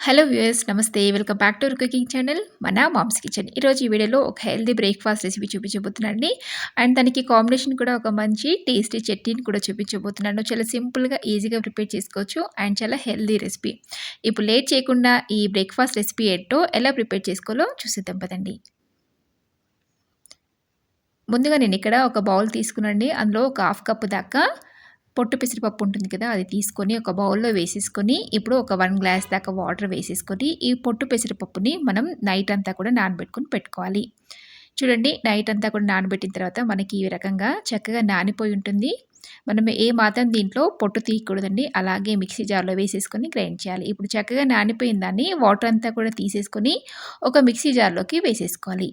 Hello viewers నమస్తే. Welcome back to our cooking channel మన moms kitchen. ఈరోజు ఈ వీడియోలో ఒక హెల్తీ బ్రేక్‌ఫాస్ట్ రెసిపీ చూపించబోతున్నానండి. అండ్ దానికి కాంబినేషన్ కూడా ఒక మంచి టేస్టీ చట్నీని కూడా చూపించబోతున్నాను. చాలా సింపుల్‌గా, ఈజీగా ప్రిపేర్ చేసుకోవచ్చు. అండ్ చాలా హెల్తీ రెసిపీ. ఇప్పుడు లేట్ చేయకుండా ఈ బ్రేక్‌ఫాస్ట్ రెసిపీ ఏంటో ఎలా ప్రిపేర్ చేసుకోవాలో చూసేద్దాం పదండి. ముందుగా నేనిక్కడ ఒక బౌల్ తీసుకునండి. అందులో ఒక హాఫ్ కప్ దాకా పొట్టు పెసరపప్పు ఉంటుంది కదా! అది తీసుకొని ఒక బౌల్‌లో వేసేసుకొని, ఇప్పుడు ఒక 1 గ్లాస్ దాకా వాటర్ వేసేసుకొని, ఈ పొట్టు పెసరపప్పుని మనం నైట్ అంతా కూడా నానబెట్టుకొని పెట్టుకోవాలి. చూడండి నైట్ అంతా కూడా నానబెట్టిన తర్వాత మనకి ఈ రకంగా చక్కగా నానిపోయి ఉంటుంది. మనం ఏ మాత్రం దీంట్లో పొట్టు తీయకూడదండి. అలాగే మిక్సీ జార్‌లో వేసేసుకొని గ్రైండ్ చేయాలి. ఇప్పుడు చక్కగా నానిపోయిన దాన్ని వాటర్ అంతా కూడా తీసేసుకొని, ఒక మిక్సీ జార్‌లోకి వేసేసుకోవాలి.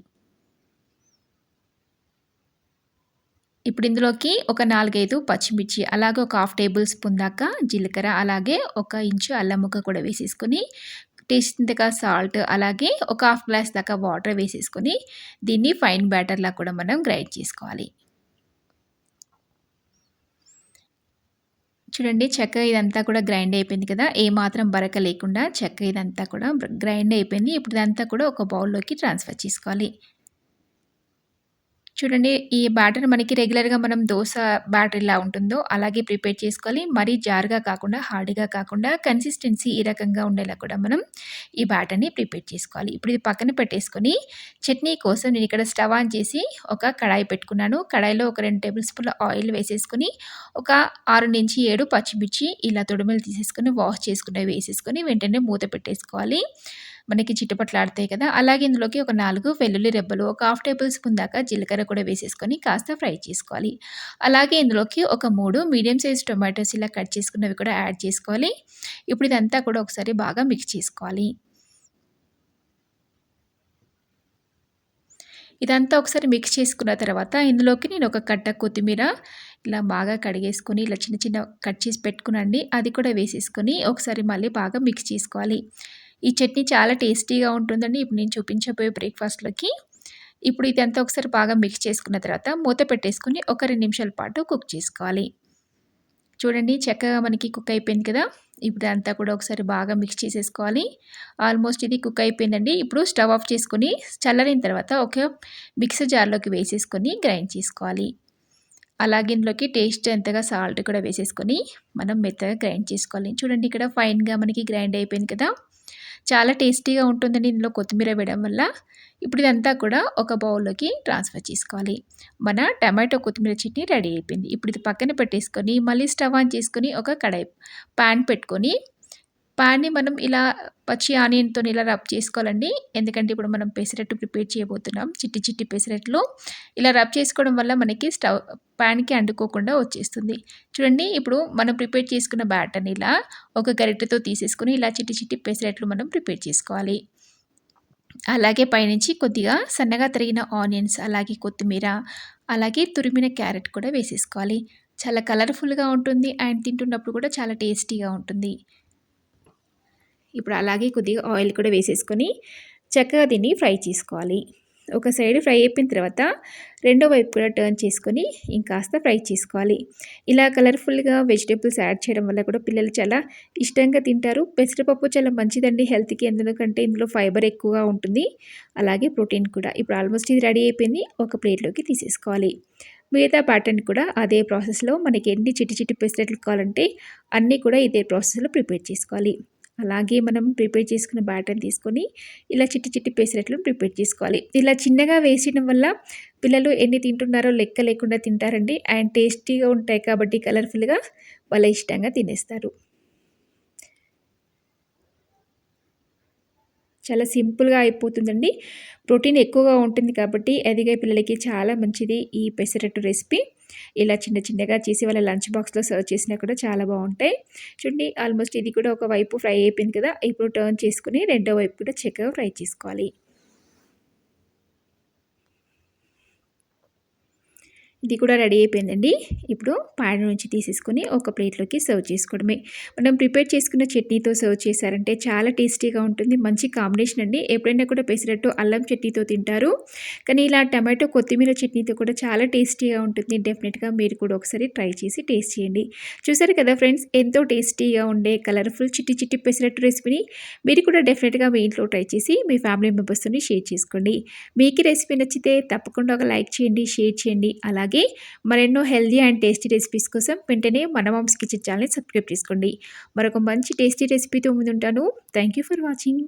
ఇప్పుడు ఇందులోకి ఒక 4, 5 పచ్చిమిర్చి, అలాగే ఒక హాఫ్ టేబుల్ స్పూన్ దాకా జీలకర్ర, అలాగే ఒక ఇంచు అల్లం ముక్క కూడా వేసేసుకొని, టేస్ట్‌కి సాల్ట్, అలాగే ఒక హాఫ్ గ్లాస్ దాకా వాటర్ వేసేసుకొని, దీన్ని ఫైన్ బ్యాటర్‌లా కూడా మనం గ్రైండ్ చేసుకోవాలి. చూడండి చక్కగా ఇదంతా కూడా గ్రైండ్ అయిపోయింది కదా! ఏమాత్రం బరక లేకుండా చక్కగా ఇదంతా కూడా గ్రైండ్ అయిపోయింది. ఇప్పుడు ఇదంతా కూడా ఒక బౌల్‌లోకి ట్రాన్స్‌ఫర్ చేసుకోవాలి. చూడండి ఈ బ్యాటర్ మనకి రెగ్యులర్‌గా మనం దోస బ్యాటర్ ఎలా ఉంటుందో అలాగే ప్రిపేర్ చేసుకోవాలి. మరీ జారుగా కాకుండా, హార్డ్‌గా కాకుండా కన్సిస్టెన్సీ ఈ రకంగా ఉండేలా కూడా మనం ఈ బ్యాటర్‌ని ప్రిపేర్ చేసుకోవాలి. ఇప్పుడు ఇది పక్కన పెట్టేసుకొని చట్నీ కోసం నేనిక్కడ స్టవ్ ఆన్ చేసి ఒక కడాయి పెట్టుకున్నాను. కడాయిలో ఒక 2 టేబుల్ స్పూన్ల ఆయిల్ వేసేసుకొని, ఒక 6-7 పచ్చిమిర్చి ఇలా తొడిమెలు తీసేసుకొని వాష్ చేసుకున్నవి వేసేసుకొని వెంటనే మూత పెట్టేసుకోవాలి. మనకి చిటపటలాడతాయి కదా! అలాగే ఇందులోకి ఒక 4 వెల్లుల్లి రెబ్బలు, ఒక హాఫ్ టేబుల్ స్పూన్ దాకా జీలకర్ర కూడా వేసేసుకొని కాస్త ఫ్రై చేసుకోవాలి. అలాగే ఇందులోకి ఒక 3 మీడియం సైజ్ టొమాటోస్ ఇలా కట్ చేసుకున్నవి కూడా యాడ్ చేసుకోవాలి. ఇప్పుడు ఇదంతా కూడా ఒకసారి బాగా మిక్స్ చేసుకోవాలి. ఇదంతా ఒకసారి మిక్స్ చేసుకున్న తర్వాత ఇందులోకి నేను ఒక కట్ట కొత్తిమీర ఇలా బాగా కడిగేసుకొని ఇలా చిన్న చిన్న కట్ చేసి పెట్టుకునండి. అది కూడా వేసేసుకొని ఒకసారి మళ్ళీ బాగా మిక్స్ చేసుకోవాలి. ఈ చట్నీ చాలా టేస్టీగా ఉంటుందండి. ఇప్పుడు నేను చూపించబోయే బ్రేక్‌ఫాస్ట్‌లోకి. ఇప్పుడు ఇదంతా ఒకసారి బాగా మిక్స్ చేసుకున్న తర్వాత మూత పెట్టేసుకొని ఒక 2 నిమిషాల పాటు కుక్ చేసుకోవాలి. చూడండి చక్కగా మనకి కుక్ అయిపోయింది కదా! ఇప్పుడు ఇదంతా కూడా ఒకసారి బాగా మిక్స్ చేసేసుకోవాలి. ఆల్మోస్ట్ ఇది కుక్ అయిపోయిందండి. ఇప్పుడు స్టవ్ ఆఫ్ చేసుకొని చల్లారిన తర్వాత ఒక మిక్సీ జార్‌లోకి వేసేసుకొని గ్రైండ్ చేసుకోవాలి. అలాగే ఇందులోకి టేస్ట్ ఎంతగా సాల్ట్ కూడా వేసేసుకొని మనం మెత్తగా గ్రైండ్ చేసుకోవాలి. చూడండి ఇక్కడ ఫైన్‌గా మనకి గ్రైండ్ అయిపోయింది కదా! చాలా టేస్టీగా ఉంటుందండి ఇందులో కొత్తిమీర వేయడం వల్ల. ఇప్పుడు ఇదంతా కూడా ఒక బౌల్‌లోకి ట్రాన్స్‌ఫర్ చేసుకోవాలి. మన టమాటో కొత్తిమీర చట్నీ రెడీ అయిపోయింది. ఇప్పుడు ఇది పక్కన పెట్టేసుకొని మళ్ళీ స్టవ్ ఆన్ చేసుకొని ఒక కడాయి పాన్ పెట్టుకొని పాన్‌ని మనం ఇలా పచ్చి ఆనియన్‌తోని ఇలా రబ్ చేసుకోవాలండి. ఎందుకంటే ఇప్పుడు మనం పెసరట్టు ప్రిపేర్ చేయబోతున్నాం. చిట్టి చిట్టి పెసరట్లు. ఇలా రబ్ చేసుకోవడం వల్ల మనకి పాన్‌కి అంటుకోకుండా వచ్చేస్తుంది. చూడండి ఇప్పుడు మనం ప్రిపేర్ చేసుకున్న బ్యాటర్‌ని ఇలా ఒక గరిటెతో తీసేసుకొని ఇలా చిట్టి చిట్టి పెసరట్లు మనం ప్రిపేర్ చేసుకోవాలి. అలాగే పైనుంచి కొద్దిగా సన్నగా తరిగిన ఆనియన్స్, అలాగే కొత్తిమీర, అలాగే తురిమిన క్యారెట్ కూడా వేసేసుకోవాలి. చాలా కలర్‌ఫుల్‌గా ఉంటుంది. అండ్ తింటున్నప్పుడు కూడా చాలా టేస్టీగా ఉంటుంది. ఇప్పుడు అలాగే కొద్దిగా ఆయిల్ కూడా వేసేసుకొని చక్కగా దీన్ని ఫ్రై చేసుకోవాలి. ఒక సైడ్ ఫ్రై అయిపోయిన తర్వాత రెండో వైపు కూడా టర్న్ చేసుకొని ఇంకాస్త ఫ్రై చేసుకోవాలి. ఇలా కలర్‌ఫుల్‌గా వెజిటబుల్స్ యాడ్ చేయడం వల్ల కూడా పిల్లలు చాలా ఇష్టంగా తింటారు. పెసరపప్పు చాలా మంచిదండి హెల్త్‌కి. ఎందుకంటే ఇందులో ఫైబర్ ఎక్కువగా ఉంటుంది. అలాగే ప్రోటీన్ కూడా. ఇప్పుడు ఆల్మోస్ట్ ఇది రెడీ అయిపోయింది. ఒక ప్లేట్‌లోకి తీసేసుకోవాలి. మిగతా బ్యాటర్‌ని కూడా అదే ప్రాసెస్‌లో మనకి ఎన్ని చిట్టి చిట్టి పెసరట్లు కావాలంటే అన్నీ కూడా ఇదే ప్రాసెస్‌లో ప్రిపేర్ చేసుకోవాలి. అలాగే మనం ప్రిపేర్ చేసుకున్న బ్యాటర్‌ని తీసుకొని ఇలా చిట్టి చిట్టి పెసరట్లను ప్రిపేర్ చేసుకోవాలి. ఇలా చిన్నగా వేసేయడం వల్ల పిల్లలు ఎన్ని తింటున్నారో లెక్క లేకుండా తింటారండి. అండ్ టేస్టీగా ఉంటాయి కాబట్టి కలర్‌ఫుల్‌గా భలే ఇష్టంగా తినేస్తారు. చాలా సింపుల్‌గా అయిపోతుందండి. ప్రోటీన్ ఎక్కువగా ఉంటుంది కాబట్టి ఎదిగే పిల్లలకి చాలా మంచిది ఈ పెసరట్టు రెసిపీ. ఇలా చిన్న చిన్నగా చేసి వాళ్ళ లంచ్ బాక్స్‌లో సర్వ్ చేసినా కూడా చాలా బావుంటాయి. చూడండి ఆల్మోస్ట్ ఇది కూడా ఒక వైపు ఫ్రై అయిపోయింది కదా! ఇప్పుడు టర్న్ చేసుకొని రెండో వైపు కూడా చక్కగా ఫ్రై చేసుకోవాలి. ఇది కూడా రెడీ అయిపోయిందండి. ఇప్పుడు ప్యాన్ నుంచి తీసేసుకొని ఒక ప్లేట్‌లోకి సర్వ్ చేసుకోవడమే. మనం ప్రిపేర్ చేసుకున్న చట్నీతో సర్వ్ చేశారంటే చాలా టేస్టీగా ఉంటుంది. మంచి కాంబినేషన్ అండి. ఎప్పుడైనా కూడా పెసరట్టు అల్లం చట్నీతో తింటారు. కానీ ఇలా టమాటో కొత్తిమీర చట్నీతో కూడా చాలా టేస్టీగా ఉంటుంది. డెఫినిట్‌గా మీరు కూడా ఒకసారి ట్రై చేసి టేస్ట్ చేయండి. చూసారు కదా ఫ్రెండ్స్, ఎంతో టేస్టీగా ఉండే కలర్‌ఫుల్ చిట్టి చిట్టి పెసరట్టు రెసిపీని మీరు కూడా డెఫినిట్‌గా మీ ఇంట్లో ట్రై చేసి మీ ఫ్యామిలీ మెంబర్స్‌తోని షేర్ చేసుకోండి. మీకు ఈ రెసిపీ నచ్చితే తప్పకుండా ఒక లైక్ చేయండి, షేర్ చేయండి. అలాగే మరెన్నో హెల్తీ అండ్ టేస్టీ రెసిపీస్ కోసం వెంటనే మన మామ్స్ కిచెన్ ఛానెల్‌ని సబ్స్క్రైబ్ చేసుకోండి. మరొక మంచి టేస్టీ రెసిపీతో ముందుంటాను. Thank you for watching.